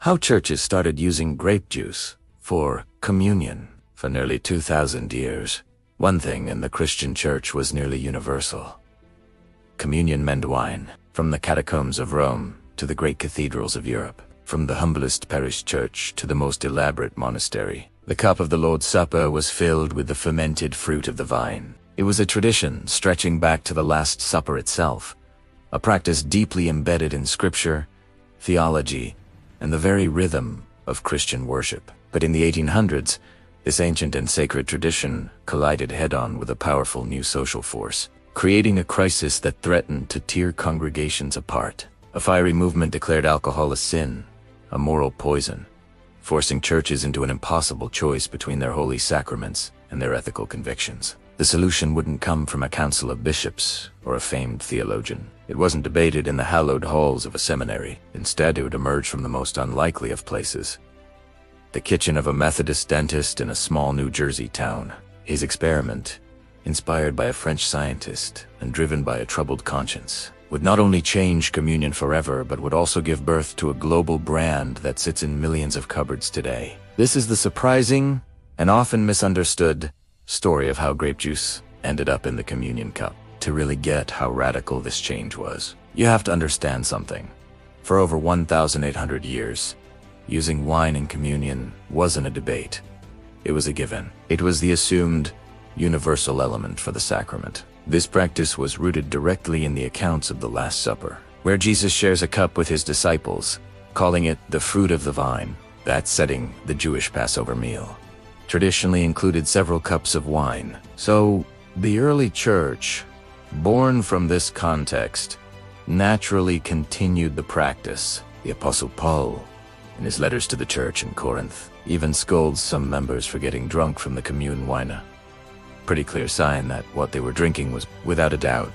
How churches started using grape juice for communion. For nearly 2,000 years, one thing in the Christian church was nearly universal. Communion meant wine. From the catacombs of Rome to the great cathedrals of Europe, from the humblest parish church to the most elaborate monastery, the cup of the Lord's Supper was filled with the fermented fruit of the vine. It was a tradition stretching back to the Last Supper itself, a practice deeply embedded in scripture, theology, and the very rhythm of Christian worship. But in the 1800s, this ancient and sacred tradition collided head-on with a powerful new social force, creating a crisis that threatened to tear congregations apart. A fiery movement declared alcohol a sin, a moral poison, forcing churches into an impossible choice between their holy sacraments and their ethical convictions. The solution wouldn't come from a council of bishops or a famed theologian. It wasn't debated in the hallowed halls of a seminary. Instead, it would emerge from the most unlikely of places: the kitchen of a Methodist dentist in a small New Jersey town. His experiment, inspired by a French scientist and driven by a troubled conscience, would not only change communion forever, but would also give birth to a global brand that sits in millions of cupboards today. This is the surprising and often misunderstood story of how grape juice ended up in the communion cup. To really get how radical this change was, you have to understand something. For over 1,800 years, using wine in communion wasn't a debate. It was a given. It was the assumed universal element for the sacrament. This practice was rooted directly in the accounts of the Last Supper, where Jesus shares a cup with his disciples, calling it the fruit of the vine. That setting, the Jewish Passover meal, traditionally included several cups of wine. So, the early church, born from this context, naturally continued the practice. The Apostle Paul, in his letters to the church in Corinth, even scolds some members for getting drunk from the commune wine. Pretty clear sign that what they were drinking was, without a doubt,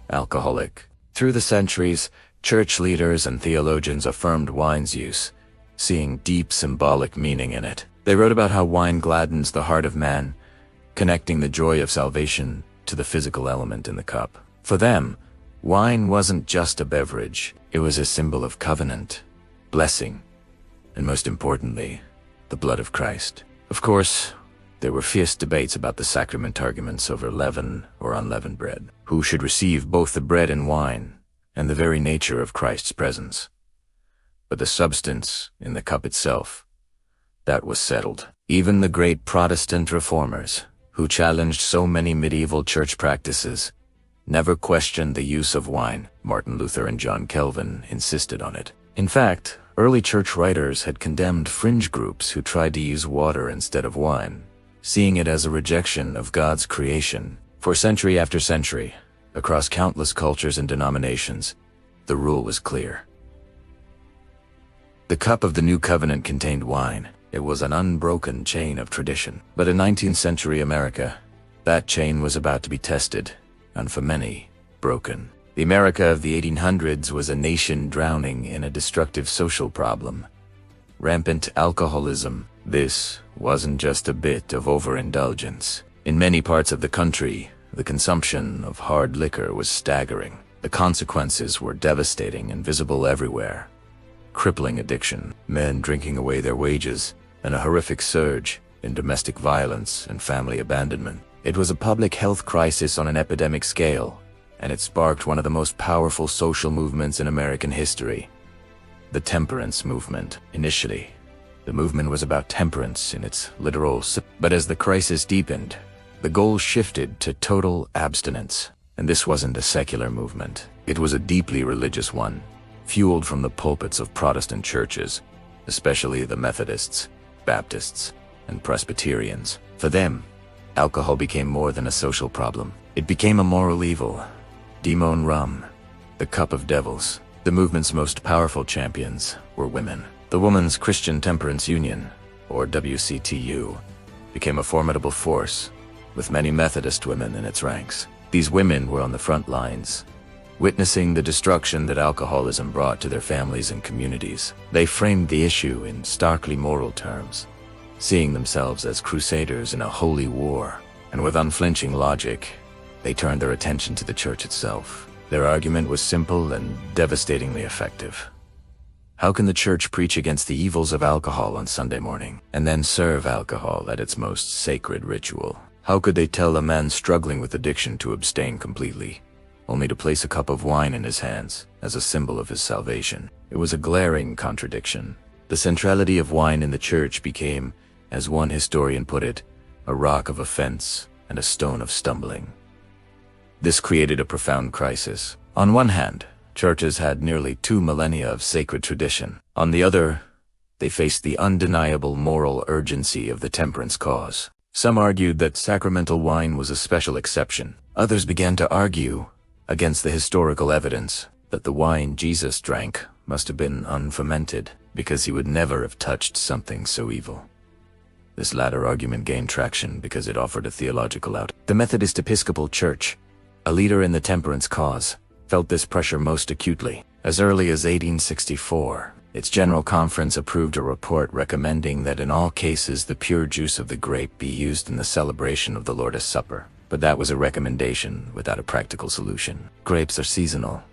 alcoholic. Through the centuries, church leaders and theologians affirmed wine's use, seeing deep symbolic meaning in it. They wrote about how wine gladdens the heart of man, connecting the joy of salvation to the physical element in the cup. For them, wine wasn't just a beverage. It was a symbol of covenant, blessing, and most importantly, the blood of Christ. Of course, there were fierce debates about the sacrament arguments over leaven or unleavened bread, who should receive both the bread and wine, and the very nature of Christ's presence. But the substance in the cup itself, that was settled. Even the great Protestant reformers, who challenged so many medieval church practices, never questioned the use of wine. Martin Luther and John Calvin insisted on it. In fact, early church writers had condemned fringe groups who tried to use water instead of wine, seeing it as a rejection of God's creation. For century after century, across countless cultures and denominations, the rule was clear. The cup of the new covenant contained wine. It was an unbroken chain of tradition. But in 19th century America, that chain was about to be tested, and for many, broken. The America of the 1800s was a nation drowning in a destructive social problem: rampant alcoholism. This wasn't just a bit of overindulgence. In many parts of the country, the consumption of hard liquor was staggering. The consequences were devastating and visible everywhere: crippling addiction, men drinking away their wages, and a horrific surge in domestic violence and family abandonment. It was a public health crisis on an epidemic scale, and it sparked one of the most powerful social movements in American history: the temperance movement. Initially, the movement was about temperance in its literal sense, but as the crisis deepened, the goal shifted to total abstinence. And this wasn't a secular movement. It was a deeply religious one, fueled from the pulpits of Protestant churches, especially the Methodists, Baptists, and Presbyterians. For them, alcohol became more than a social problem. It became a moral evil. Demon rum, the cup of devils. The movement's most powerful champions were women. The Women's Christian Temperance Union, or WCTU, became a formidable force, with many Methodist women in its ranks. These women were on the front lines, witnessing the destruction that alcoholism brought to their families and communities. They framed the issue in starkly moral terms, seeing themselves as crusaders in a holy war, and with unflinching logic, they turned their attention to the church itself. Their argument was simple and devastatingly effective. How can the church preach against the evils of alcohol on Sunday morning, and then serve alcohol at its most sacred ritual? How could they tell a man struggling with addiction to abstain completely, only to place a cup of wine in his hands as a symbol of his salvation? It was a glaring contradiction. The centrality of wine in the church became, as one historian put it, a rock of offense and a stone of stumbling. This created a profound crisis. On one hand, churches had nearly 2 millennia of sacred tradition. On the other, they faced the undeniable moral urgency of the temperance cause. Some argued that sacramental wine was a special exception. Others began to argue against the historical evidence that the wine Jesus drank must have been unfermented, because he would never have touched something so evil. This latter argument gained traction because it offered a theological out. The Methodist Episcopal Church, a leader in the temperance cause, felt this pressure most acutely. As early as 1864, its General Conference approved a report recommending that in all cases the pure juice of the grape be used in the celebration of the Lord's Supper. But that was a recommendation without a practical solution. Grapes are seasonal,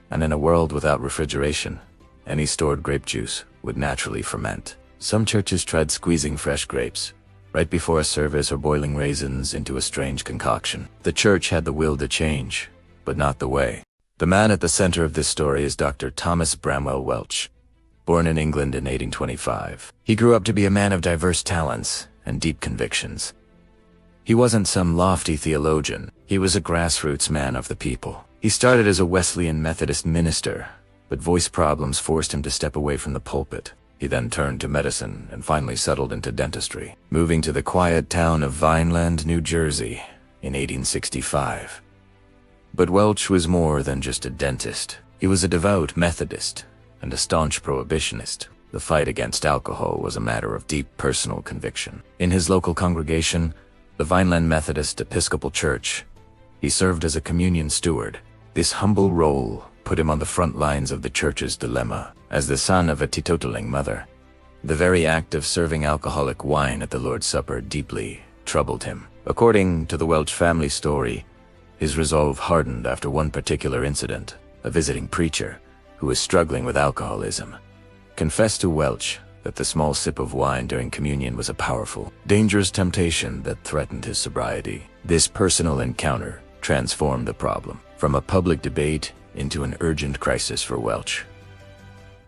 and in a world without refrigeration, any stored grape juice would naturally ferment. Some churches tried squeezing fresh grapes right before a service or boiling raisins into a strange concoction. The church had the will to change, but not the way. The man at the center of this story is Dr. Thomas Bramwell Welch, born in England in 1825. He grew up to be a man of diverse talents and deep convictions. He wasn't some lofty theologian. He was a grassroots man of the people. He started as a Wesleyan Methodist minister, but voice problems forced him to step away from the pulpit. He then turned to medicine and finally settled into dentistry, moving to the quiet town of Vineland, New Jersey in 1865. But Welch was more than just a dentist. He was a devout Methodist and a staunch prohibitionist. The fight against alcohol was a matter of deep personal conviction. In his local congregation, the Vineland Methodist Episcopal Church, he served as a communion steward. This humble role put him on the front lines of the church's dilemma. As the son of a teetotaling mother, the very act of serving alcoholic wine at the Lord's Supper deeply troubled him. According to the Welch family story, his resolve hardened after one particular incident. A visiting preacher, who was struggling with alcoholism, confessed to Welch that the small sip of wine during communion was a powerful, dangerous temptation that threatened his sobriety. This personal encounter transformed the problem from a public debate into an urgent crisis for Welch.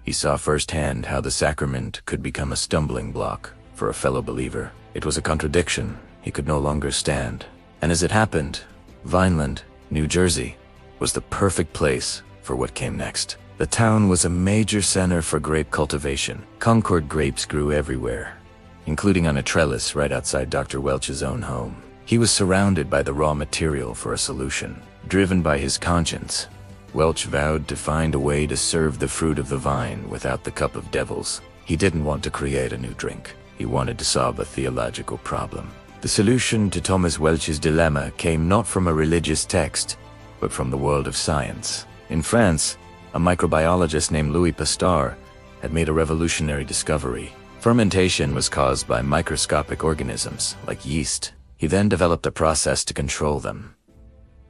He saw firsthand how the sacrament could become a stumbling block for a fellow believer. It was a contradiction he could no longer stand. And as it happened, Vineland, New Jersey, was the perfect place for what came next. The town was a major center for grape cultivation. Concord grapes grew everywhere, including on a trellis right outside Dr. Welch's own home. He was surrounded by the raw material for a solution. Driven by his conscience, Welch vowed to find a way to serve the fruit of the vine without the cup of devils. He didn't want to create a new drink. He wanted to solve a theological problem. The solution to Thomas Welch's dilemma came not from a religious text, but from the world of science. In France, a microbiologist named Louis Pasteur had made a revolutionary discovery. Fermentation was caused by microscopic organisms, like yeast. He then developed a process to control them.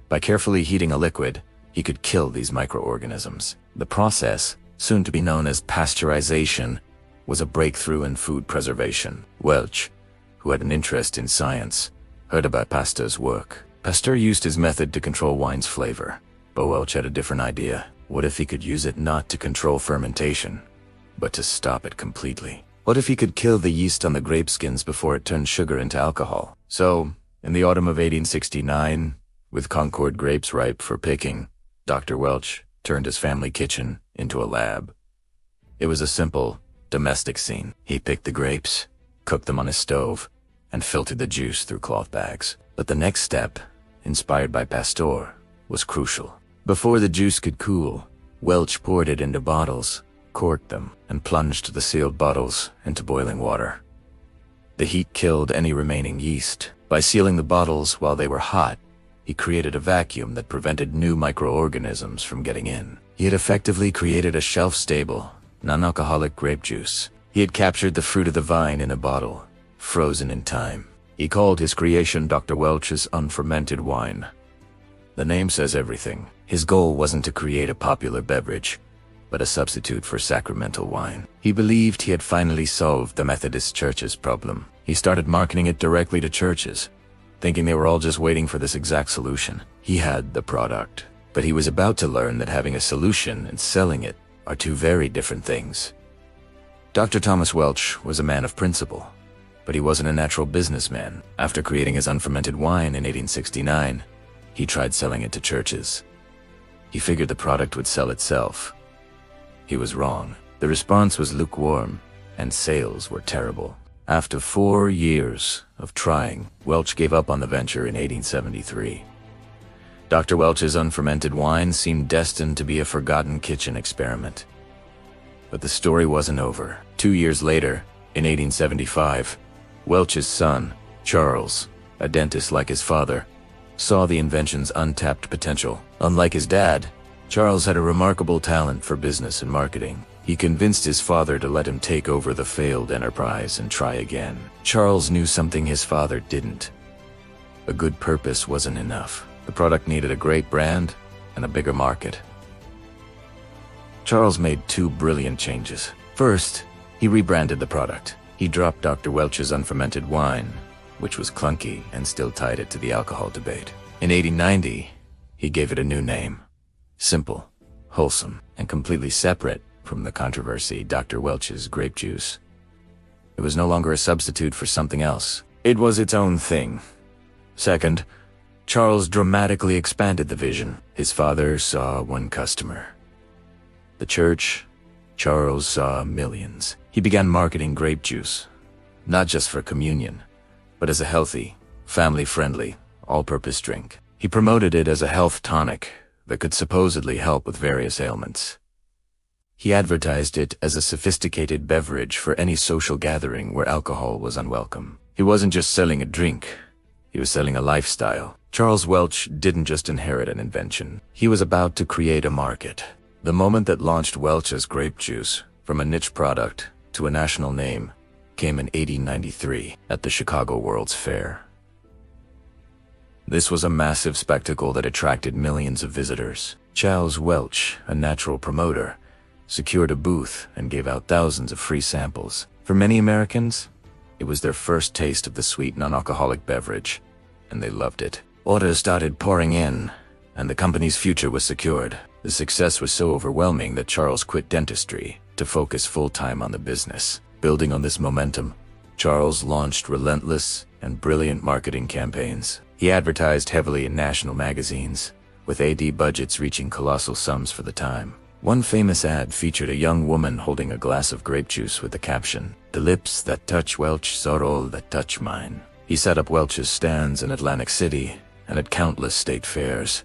By carefully heating a liquid, he could kill these microorganisms. The process, soon to be known as pasteurization, was a breakthrough in food preservation. Welch, who had an interest in science, heard about Pasteur's work. Pasteur used his method to control wine's flavor, but Welch had a different idea. What if he could use it not to control fermentation, but to stop it completely? What if he could kill the yeast on the grape skins before it turned sugar into alcohol? So, in the autumn of 1869, with Concord grapes ripe for picking, Dr. Welch turned his family kitchen into a lab. It was a simple, domestic scene. He picked the grapes, cooked them on his stove, and filtered the juice through cloth bags. But the next step, inspired by Pasteur, was crucial. Before the juice could cool, Welch poured it into bottles, corked them, and plunged the sealed bottles into boiling water. The heat killed any remaining yeast. By sealing the bottles while they were hot, he created a vacuum that prevented new microorganisms from getting in. He had effectively created a shelf-stable, non-alcoholic grape juice. He had captured the fruit of the vine in a bottle, frozen in time. He called his creation Dr. Welch's unfermented wine. The name says everything. His goal wasn't to create a popular beverage. but a substitute for sacramental wine. He believed he had finally solved the Methodist Church's problem. He started marketing it directly to churches, thinking they were all just waiting for this exact solution. He had the product, but he was about to learn that having a solution and selling it are two very different things. Dr. Thomas Welch was a man of principle, but he wasn't a natural businessman. After creating his unfermented wine in 1869, he tried selling it to churches. He figured the product would sell itself. He was wrong. The response was lukewarm, and sales were terrible. After 4 years of trying, Welch gave up on the venture in 1873. Dr. Welch's unfermented wine seemed destined to be a forgotten kitchen experiment. But the story wasn't over. 2 years later, in 1875, Welch's son, Charles, a dentist like his father, saw the invention's untapped potential. Unlike his dad, Charles had a remarkable talent for business and marketing. He convinced his father to let him take over the failed enterprise and try again. Charles knew something his father didn't. A good purpose wasn't enough. The product needed a great brand and a bigger market. Charles made 2 brilliant changes. First, he rebranded the product. He dropped Dr. Welch's unfermented wine, which was clunky and still tied it to the alcohol debate. In 1890, he gave it a new name. Simple, wholesome, and completely separate from the controversy, Dr. Welch's grape juice. It was no longer a substitute for something else. It was its own thing. Second, Charles dramatically expanded the vision. His father saw 1 customer. The church, Charles saw millions. He began marketing grape juice, not just for communion, but as a healthy, family-friendly, all-purpose drink. He promoted it as a health tonic that could supposedly help with various ailments. He advertised it as a sophisticated beverage for any social gathering where alcohol was unwelcome. He wasn't just selling a drink, he was selling a lifestyle. Charles Welch didn't just inherit an invention, he was about to create a market. The moment that launched Welch's grape juice from a niche product to a national name came in 1893 at the Chicago World's Fair. This was a massive spectacle that attracted millions of visitors. Charles Welch, a natural promoter, secured a booth and gave out thousands of free samples. For many Americans, it was their first taste of the sweet non-alcoholic beverage, and they loved it. Orders started pouring in, and the company's future was secured. The success was so overwhelming that Charles quit dentistry to focus full-time on the business. Building on this momentum, Charles launched relentless and brilliant marketing campaigns. He advertised heavily in national magazines, with AD budgets reaching colossal sums for the time. One famous ad featured a young woman holding a glass of grape juice with the caption, "The lips that touch Welch are all that touch mine." He set up Welch's stands in Atlantic City and at countless state fairs,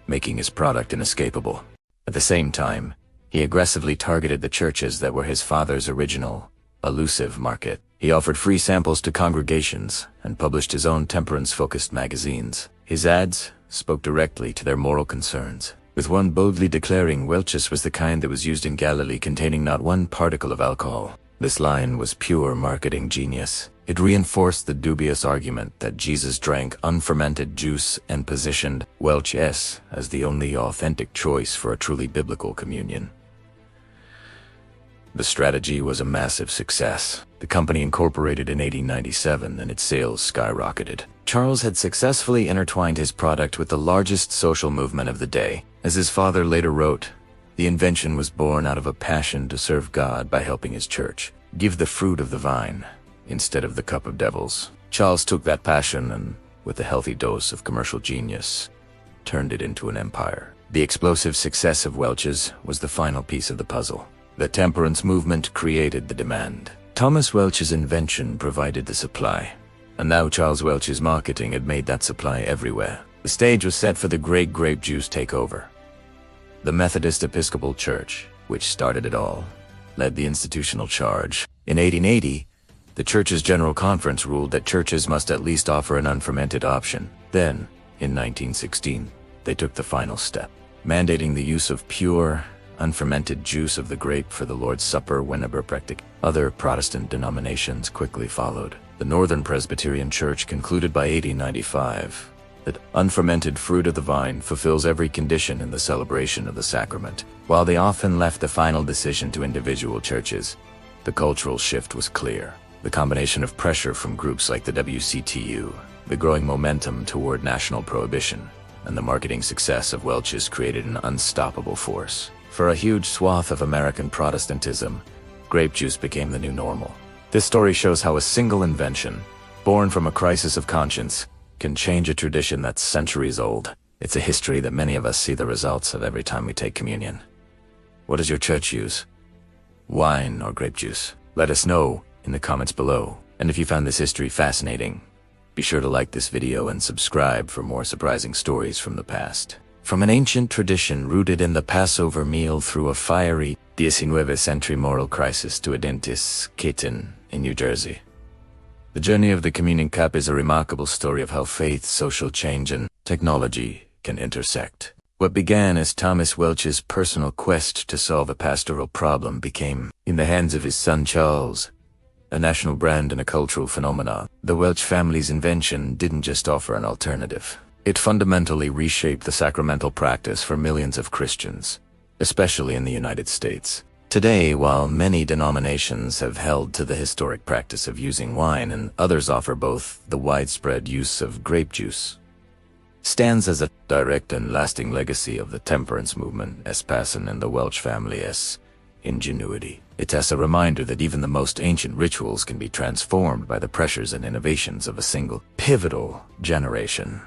making his product inescapable. At the same time, he aggressively targeted the churches that were his father's original, elusive market. He offered free samples to congregations and published his own temperance-focused magazines. His ads spoke directly to their moral concerns, with one boldly declaring Welch's was the kind that was used in Galilee, containing not 1 particle of alcohol. This line was pure marketing genius. It reinforced the dubious argument that Jesus drank unfermented juice and positioned Welch's as the only authentic choice for a truly biblical communion. The strategy was a massive success. The company incorporated in 1897 and its sales skyrocketed. Charles had successfully intertwined his product with the largest social movement of the day. As his father later wrote, the invention was born out of a passion to serve God by helping his church give the fruit of the vine instead of the cup of devils. Charles took that passion and, with a healthy dose of commercial genius, turned it into an empire. The explosive success of Welch's was the final piece of the puzzle. The temperance movement created the demand. Thomas Welch's invention provided the supply, and now Charles Welch's marketing had made that supply everywhere. The stage was set for the great grape juice takeover. The Methodist Episcopal Church, which started it all, led the institutional charge. In 1880, the church's General Conference ruled that churches must at least offer an unfermented option. Then, in 1916, they took the final step, mandating the use of pure, unfermented juice of the grape for the Lord's Supper whenever practical. Other Protestant denominations quickly followed. The Northern Presbyterian Church concluded by 1895 that unfermented fruit of the vine fulfills every condition in the celebration of the sacrament. While they often left the final decision to individual churches, the cultural shift was clear. The combination of pressure from groups like the WCTU, the growing momentum toward national prohibition, and the marketing success of Welch's created an unstoppable force. For a huge swath of American Protestantism, grape juice became the new normal. This story shows how a single invention, born from a crisis of conscience, can change a tradition that's centuries old. It's a history that many of us see the results of every time we take communion. What does your church use? Wine or grape juice? Let us know in the comments below. And if you found this history fascinating, be sure to like this video and subscribe for more surprising stories from the past. From an ancient tradition rooted in the Passover meal through a fiery 19th century moral crisis to a dentist's kitten in New Jersey. The journey of the Communion Cup is a remarkable story of how faith, social change, and technology can intersect. What began as Thomas Welch's personal quest to solve a pastoral problem became, in the hands of his son Charles, a national brand and a cultural phenomenon. The Welch family's invention didn't just offer an alternative. It fundamentally reshaped the sacramental practice for millions of Christians, especially in the United States. Today, while many denominations have held to the historic practice of using wine and others offer both, the widespread use of grape juice stands as a direct and lasting legacy of the temperance movement, Passion, and the Welch family's ingenuity. It's as a reminder that even the most ancient rituals can be transformed by the pressures and innovations of a single pivotal generation.